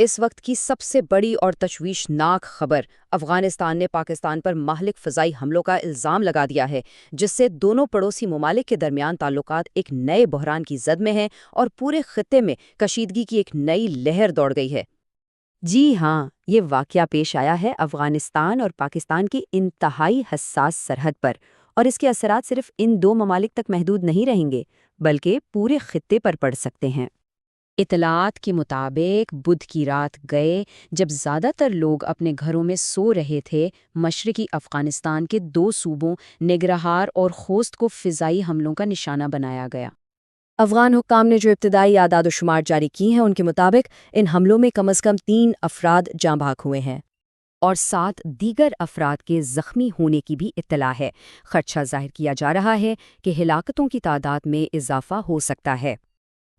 اس وقت کی سب سے بڑی اور تشویشناک خبر افغانستان نے پاکستان پر مہلک فضائی حملوں کا الزام لگا دیا ہے، جس سے دونوں پڑوسی ممالک کے درمیان تعلقات ایک نئے بحران کی زد میں ہیں اور پورے خطے میں کشیدگی کی ایک نئی لہر دوڑ گئی ہے۔ جی ہاں، یہ واقعہ پیش آیا ہے افغانستان اور پاکستان کی انتہائی حساس سرحد پر، اور اس کے اثرات صرف ان دو ممالک تک محدود نہیں رہیں گے بلکہ پورے خطے پر پڑ سکتے ہیں۔ اطلاعات کے مطابق بدھ کی رات گئے جب زیادہ تر لوگ اپنے گھروں میں سو رہے تھے، مشرقی افغانستان کے دو صوبوں ننگرہار اور خوست کو فضائی حملوں کا نشانہ بنایا گیا۔ افغان حکام نے جو ابتدائی اعداد و شمار جاری کی ہیں ان کے مطابق ان حملوں میں کم از کم 3 افراد جاں بحق ہوئے ہیں اور 7 دیگر افراد کے زخمی ہونے کی بھی اطلاع ہے۔ خدشہ ظاہر کیا جا رہا ہے کہ ہلاکتوں کی تعداد میں اضافہ ہو سکتا ہے۔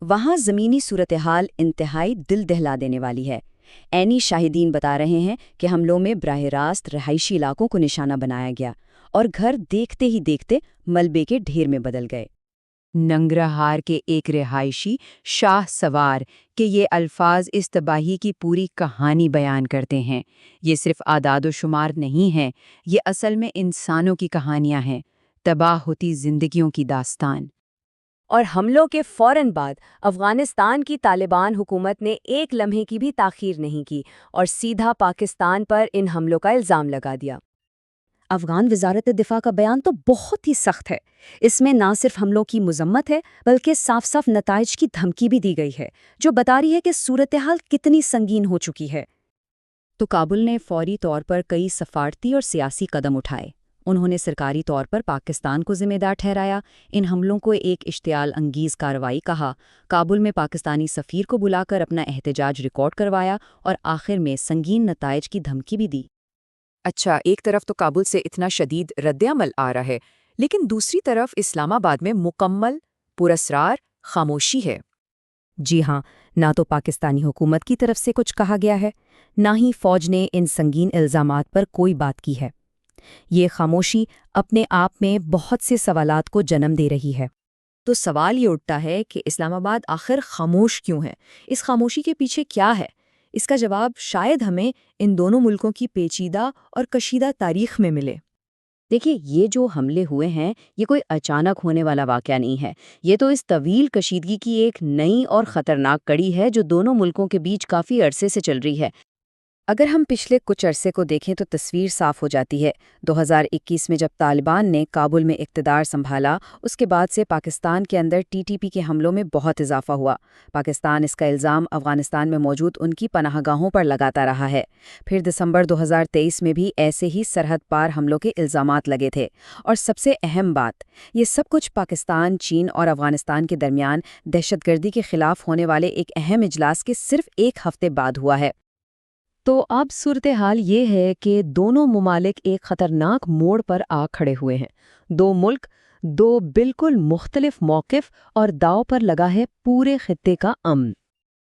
وہاں زمینی صورتحال انتہائی دل دہلا دینے والی ہے۔ عینی شاہدین بتا رہے ہیں کہ حملوں میں براہ راست رہائشی علاقوں کو نشانہ بنایا گیا اور گھر دیکھتے ہی دیکھتے ملبے کے ڈھیر میں بدل گئے۔ ننگرہار کے ایک رہائشی شاہ سوار کہ یہ الفاظ اس تباہی کی پوری کہانی بیان کرتے ہیں۔ یہ صرف اعداد و شمار نہیں ہیں، یہ اصل میں انسانوں کی کہانیاں ہیں، تباہ ہوتی زندگیوں کی داستان۔ اور حملوں کے فوراً بعد افغانستان کی طالبان حکومت نے ایک لمحے کی بھی تاخیر نہیں کی اور سیدھا پاکستان پر ان حملوں کا الزام لگا دیا۔ افغان وزارت دفاع کا بیان تو بہت ہی سخت ہے۔ اس میں نہ صرف حملوں کی مذمت ہے بلکہ صاف صاف نتائج کی دھمکی بھی دی گئی ہے، جو بتا رہی ہے کہ صورتحال کتنی سنگین ہو چکی ہے۔ تو کابل نے فوری طور پر کئی سفارتی اور سیاسی قدم اٹھائے۔ انہوں نے سرکاری طور پر پاکستان کو ذمہ دار ٹھہرایا، ان حملوں کو ایک اشتعال انگیز کارروائی کہا، کابل میں پاکستانی سفیر کو بلا کر اپنا احتجاج ریکارڈ کروایا اور آخر میں سنگین نتائج کی دھمکی بھی دی۔ اچھا، ایک طرف تو کابل سے اتنا شدید رد عمل آ رہا ہے، لیکن دوسری طرف اسلام آباد میں مکمل پراسرار خاموشی ہے۔ جی ہاں، نہ تو پاکستانی حکومت کی طرف سے کچھ کہا گیا ہے، نہ ہی فوج نے ان سنگین الزامات پر کوئی بات کی ہے۔ یہ خاموشی اپنے آپ میں بہت سے سوالات کو جنم دے رہی ہے۔ تو سوال یہ اٹھتا ہے کہ اسلام آباد آخر خاموش کیوں ہے؟ اس خاموشی کے پیچھے کیا ہے؟ اس کا جواب شاید ہمیں ان دونوں ملکوں کی پیچیدہ اور کشیدہ تاریخ میں ملے۔ دیکھیے، یہ جو حملے ہوئے ہیں یہ کوئی اچانک ہونے والا واقعہ نہیں ہے، یہ تو اس طویل کشیدگی کی ایک نئی اور خطرناک کڑی ہے جو دونوں ملکوں کے بیچ کافی عرصے سے چل رہی ہے۔ اگر ہم پچھلے کچھ عرصے کو دیکھیں تو تصویر صاف ہو جاتی ہے۔ 2021 میں جب طالبان نے کابل میں اقتدار سنبھالا، اس کے بعد سے پاکستان کے اندر TTP کے حملوں میں بہت اضافہ ہوا۔ پاکستان اس کا الزام افغانستان میں موجود ان کی پناہ گاہوں پر لگاتا رہا ہے۔ پھر دسمبر 2023 میں بھی ایسے ہی سرحد پار حملوں کے الزامات لگے تھے۔ اور سب سے اہم بات، یہ سب کچھ پاکستان، چین اور افغانستان کے درمیان دہشت گردی کے خلاف ہونے والے ایک اہم اجلاس کے صرف ایک ہفتے بعد ہوا ہے۔ تو اب صورتحال یہ ہے کہ دونوں ممالک ایک خطرناک موڑ پر آ کھڑے ہوئے ہیں۔ دو ملک، دو بالکل مختلف موقف، اور داؤ پر لگا ہے پورے خطے کا امن۔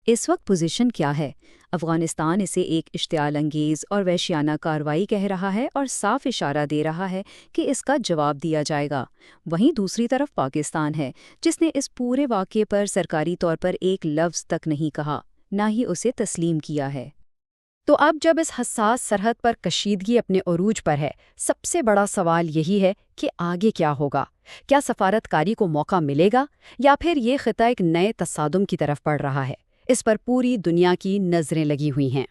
اس وقت پوزیشن کیا ہے؟ افغانستان اسے ایک اشتعال انگیز اور وحشیانہ کارروائی کہہ رہا ہے اور صاف اشارہ دے رہا ہے کہ اس کا جواب دیا جائے گا۔ وہیں دوسری طرف پاکستان ہے جس نے اس پورے واقعے پر سرکاری طور پر ایک لفظ تک نہیں کہا، نہ ہی اسے تسلیم کیا ہے۔ تو اب جب اس حساس سرحد پر کشیدگی اپنے عروج پر ہے، سب سے بڑا سوال یہی ہے کہ آگے کیا ہوگا؟ کیا سفارتکاری کو موقع ملے گا یا پھر یہ خطہ ایک نئے تصادم کی طرف بڑھ رہا ہے؟ اس پر پوری دنیا کی نظریں لگی ہوئی ہیں۔